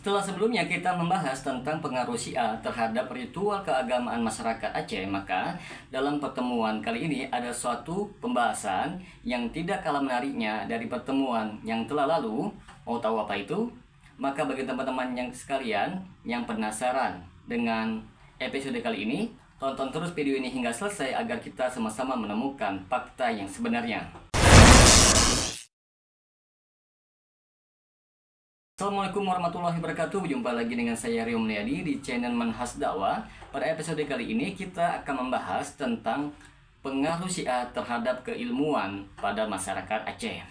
Setelah sebelumnya kita membahas tentang pengaruh Syiah terhadap ritual keagamaan masyarakat Aceh, maka dalam pertemuan kali ini ada suatu pembahasan yang tidak kalah menariknya dari pertemuan yang telah lalu. Mau tahu apa itu? Maka bagi teman-teman yang sekalian yang penasaran dengan episode kali ini, tonton terus video ini hingga selesai agar kita sama-sama menemukan fakta yang sebenarnya. Assalamualaikum warahmatullahi wabarakatuh. Jumpa lagi dengan saya Rio Mulyadi di channel Manhaj Dakwah. Pada episode kali ini kita akan membahas tentang pengaruh Syiah terhadap keilmuan pada masyarakat Aceh.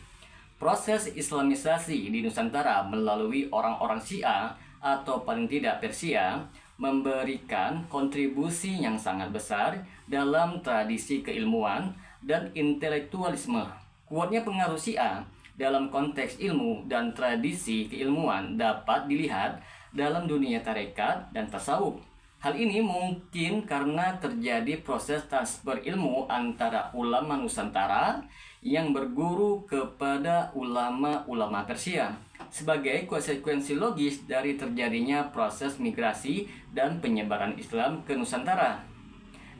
Proses Islamisasi di Nusantara melalui orang-orang Syiah atau paling tidak Persia memberikan kontribusi yang sangat besar dalam tradisi keilmuan dan intelektualisme. Kuatnya pengaruh Syiah dalam konteks ilmu dan tradisi keilmuan dapat dilihat dalam dunia tarekat dan tasawuf. Hal ini mungkin karena terjadi proses transfer ilmu antara ulama Nusantara yang berguru kepada ulama-ulama Persia sebagai konsekuensi logis dari terjadinya proses migrasi dan penyebaran Islam ke Nusantara.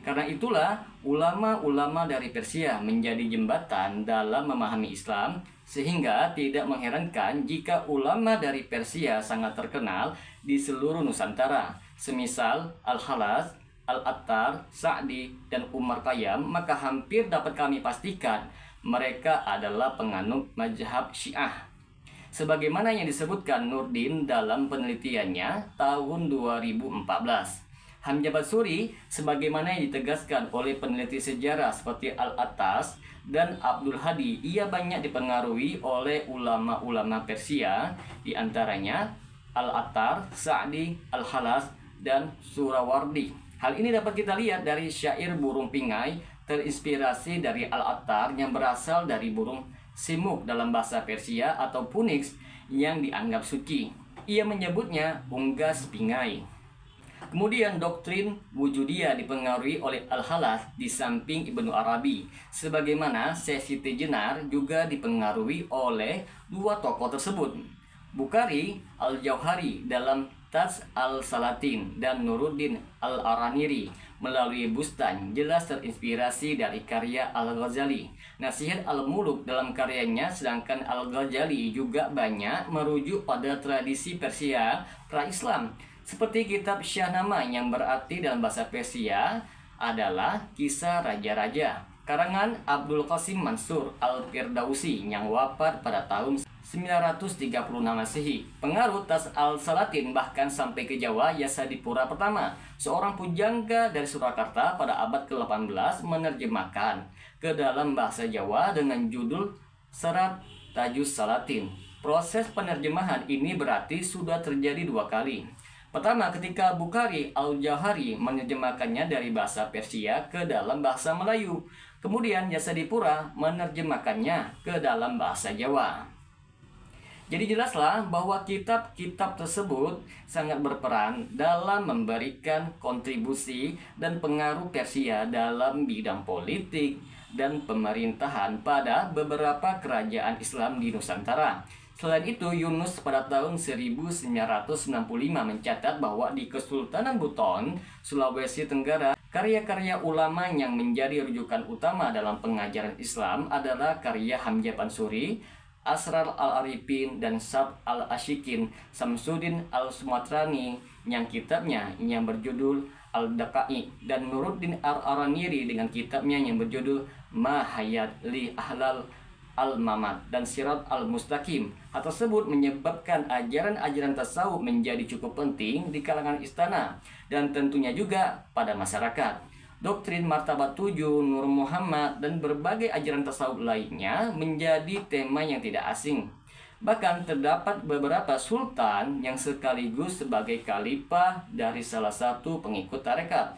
Karena itulah ulama-ulama dari Persia menjadi jembatan dalam memahami Islam, sehingga tidak mengherankan jika ulama dari Persia sangat terkenal di seluruh Nusantara, semisal Al-Khalas, Al-Attar, Sa'di, dan Umar Khayyam. Maka hampir dapat kami pastikan mereka adalah penganut mazhab Syiah. Sebagaimana yang disebutkan Nurdin dalam penelitiannya tahun 2014. Hamzah Batsuri, sebagaimana yang ditegaskan oleh peneliti sejarah seperti Al-Attas dan Abdul Hadi, ia banyak dipengaruhi oleh ulama-ulama Persia, diantaranya Al-Attar, Sa'di, Al-Khalas, dan Surawardi. Hal ini dapat kita lihat dari syair burung pingai terinspirasi dari Al-Attar yang berasal dari burung simuk dalam bahasa Persia atau Punix yang dianggap suci. Ia menyebutnya unggas pingai. Kemudian doktrin Wujudiyah dipengaruhi oleh Al-Khalas di samping Ibnu Arabi. Sebagaimana Siti Jenar juga dipengaruhi oleh dua tokoh tersebut. Bukhari Al-Jauhari dalam Tas Al-Salatin dan Nuruddin Al-Araniri melalui Bustan jelas terinspirasi dari karya Al-Ghazali. Nasihat Al-Muluk dalam karyanya, sedangkan Al-Ghazali juga banyak merujuk pada tradisi Persia pra-Islam. Seperti kitab Syahnamah yang berarti dalam bahasa Persia adalah kisah raja-raja, karangan Abdul Qasim Mansur Al-Firdausi yang wafat pada tahun 936 Masehi. Pengaruh Tas Al-Salatin bahkan sampai ke Jawa. Yasadipura pertama, seorang pujangga dari Surakarta pada abad ke-18, menerjemahkan ke dalam bahasa Jawa dengan judul Serat Tajus Salatin. Proses penerjemahan ini berarti sudah terjadi dua kali. Pertama, ketika Bukhari Al-Jauhari menerjemahkannya dari bahasa Persia ke dalam bahasa Melayu. Kemudian Yasadipura menerjemahkannya ke dalam bahasa Jawa. Jadi jelaslah bahwa kitab-kitab tersebut sangat berperan dalam memberikan kontribusi dan pengaruh Persia dalam bidang politik dan pemerintahan pada beberapa kerajaan Islam di Nusantara. Selain itu, Yunus pada tahun 1965 mencatat bahwa di Kesultanan Buton, Sulawesi Tenggara, karya-karya ulama yang menjadi rujukan utama dalam pengajaran Islam adalah karya Hamzah Batsuri, Asrar Al-Arifin, dan Sab Al-Ashikin, Samsudin Al-Sumatrani yang kitabnya yang berjudul Al-Daqai, dan Nuruddin Al-Araniri dengan kitabnya yang berjudul Mahayat li Ahlal Al-Mamat dan Sirat Al-Mustaqim. Hal tersebut menyebabkan ajaran-ajaran tasawuf menjadi cukup penting di kalangan istana dan tentunya juga pada masyarakat. Doktrin Martabat 7, Nur Muhammad, dan berbagai ajaran tasawuf lainnya menjadi tema yang tidak asing. Bahkan terdapat beberapa sultan yang sekaligus sebagai khalifah dari salah satu pengikut tarekat.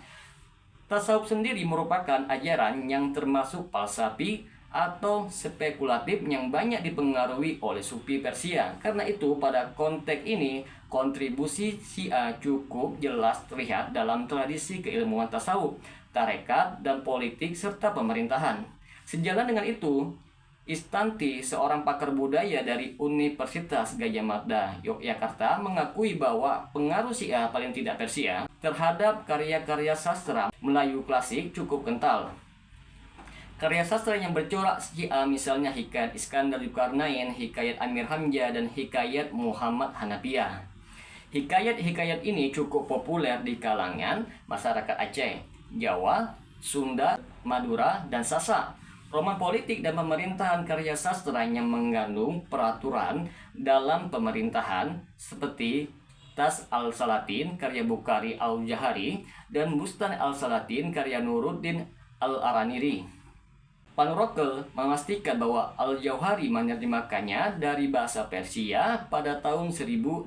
Tasawuf sendiri merupakan ajaran yang termasuk falsafi atau spekulatif yang banyak dipengaruhi oleh Sufi Persia. Karena itu pada konteks ini kontribusi Syiah cukup jelas terlihat dalam tradisi keilmuan tasawuf, tarekat, dan politik serta pemerintahan. Sejalan dengan itu, Istanti, seorang pakar budaya dari Universitas Gadjah Mada, Yogyakarta, mengakui bahwa pengaruh Syiah paling tidak Persia terhadap karya-karya sastra Melayu klasik cukup kental. Karya sastra yang bercorak Syiah misalnya Hikayat Iskandar Dzulkarnain, Hikayat Amir Hamzah, dan Hikayat Muhammad Hanafiah. Hikayat-hikayat ini cukup populer di kalangan masyarakat Aceh, Jawa, Sunda, Madura, dan Sasak. Roman politik dan pemerintahan karya sastra yang mengandung peraturan dalam pemerintahan seperti Tas al-Salatin karya Bukhari al-Jahari dan Bustan al-Salatin karya Nuruddin al-Araniri. Panrokel memastikan bahwa Al-Jauhari menerjemahkannya dari bahasa Persia pada tahun 1630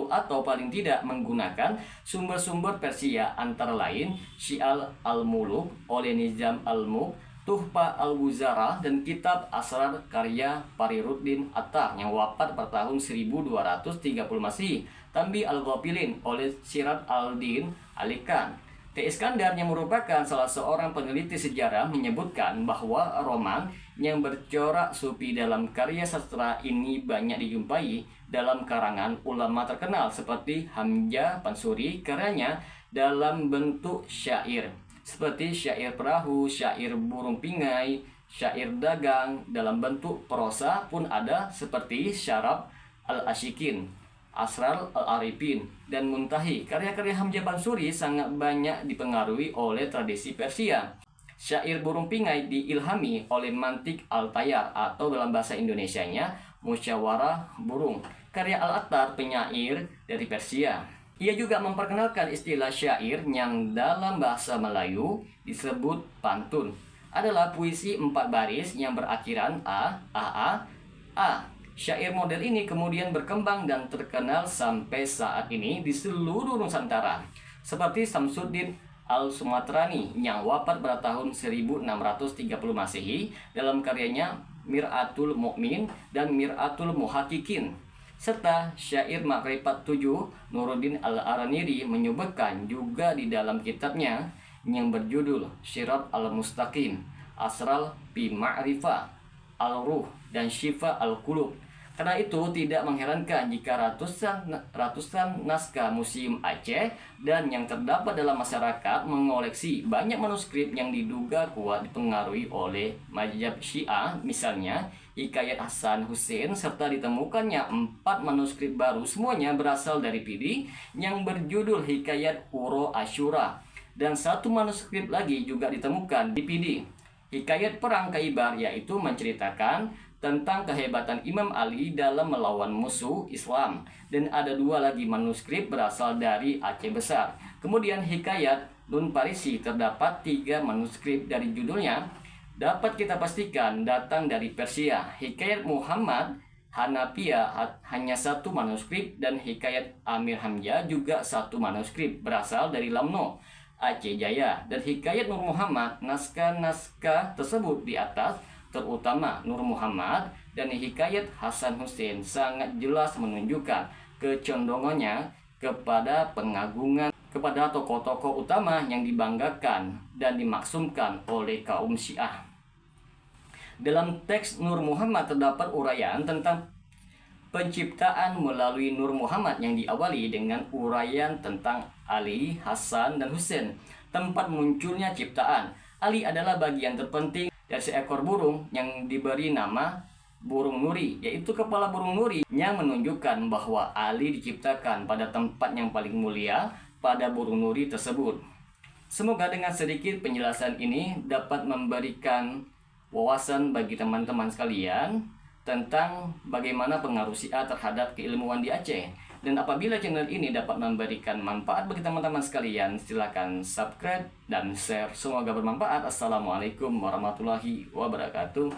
atau paling tidak menggunakan sumber-sumber Persia antara lain Syiar al-Muluk oleh Nizam al-Mulk, Tuhfa al-Wuzara, dan kitab Asrar karya Fariruddin Attar yang wafat pada tahun 1230 Masehi, Tambi al-Ghafilin oleh Siraj al-Din Ali Khan. T. Iskandar yang merupakan salah seorang peneliti sejarah menyebutkan bahwa roman yang bercorak sufi dalam karya sastra ini banyak dijumpai dalam karangan ulama terkenal seperti Hamzah Pansuri, karyanya dalam bentuk syair seperti syair perahu, syair burung pingai, syair dagang. Dalam bentuk prosa pun ada seperti Syarab al-Asyikin, Asrar al-Arifin, dan Muntahi. Karya-karya Hamzah Pansuri sangat banyak dipengaruhi oleh tradisi Persia. Syair burung pingai diilhami oleh mantik al-Tayyar atau dalam bahasa Indonesianya musyawarah burung, karya al-Attar, penyair dari Persia. Ia juga memperkenalkan istilah syair yang dalam bahasa Melayu disebut pantun. Adalah puisi 4 baris yang berakhiran a, a. Syair model ini kemudian berkembang dan terkenal sampai saat ini di seluruh Nusantara. Seperti Samsuddin al-Sumatrani yang wafat pada tahun 1630 Masehi dalam karyanya Mir'atul Mu'min dan Mir'atul Muhaqqiqin. Serta syair Makrifat 7 Nuruddin al-Araniri menyebutkan juga di dalam kitabnya yang berjudul Syirat al-Mustaqim, Asral bi Ma'rifah, Al-Ruh, dan Syifa al-Qulub. Karena itu tidak mengherankan jika ratusan naskah Museum Aceh dan yang terdapat dalam masyarakat mengoleksi banyak manuskrip yang diduga kuat dipengaruhi oleh mazhab Syiah, misalnya Hikayat Hasan Hussein, serta ditemukannya 4 manuskrip baru, semuanya berasal dari Pidi yang berjudul Hikayat Uro Asyura, dan 1 manuskrip lagi juga ditemukan di Pidi, Hikayat Perang Khaybar, yaitu menceritakan tentang kehebatan Imam Ali dalam melawan musuh Islam, dan ada 2 lagi manuskrip berasal dari Aceh Besar. Kemudian Hikayat Nun Parisi, terdapat 3 manuskrip dari judulnya dapat kita pastikan datang dari Persia. Hikayat Muhammad Hanafiah hanya 1 manuskrip, dan Hikayat Amir Hamzah juga 1 manuskrip berasal dari Lamno, Aceh Jaya. Dan Hikayat Nur Muhammad, naskah-naskah tersebut di atas, terutama Nur Muhammad dan Hikayat Hasan Hussein, sangat jelas menunjukkan kecondongannya kepada pengagungan kepada tokoh-tokoh utama yang dibanggakan dan dimaksumkan oleh kaum Syiah. Dalam teks Nur Muhammad terdapat uraian tentang penciptaan melalui Nur Muhammad yang diawali dengan uraian tentang Ali, Hasan, dan Hussein, tempat munculnya ciptaan. Ali adalah bagian terpenting dari seekor burung yang diberi nama burung nuri, yaitu kepala burung nuri, yang menunjukkan bahwa Ali diciptakan pada tempat yang paling mulia pada burung nuri tersebut. Semoga dengan sedikit penjelasan ini dapat memberikan wawasan bagi teman-teman sekalian tentang bagaimana pengaruh Syiah terhadap keilmuan di Aceh. Dan apabila channel ini dapat memberikan manfaat bagi teman-teman sekalian, silakan subscribe dan share. Semoga bermanfaat. Assalamualaikum warahmatullahi wabarakatuh.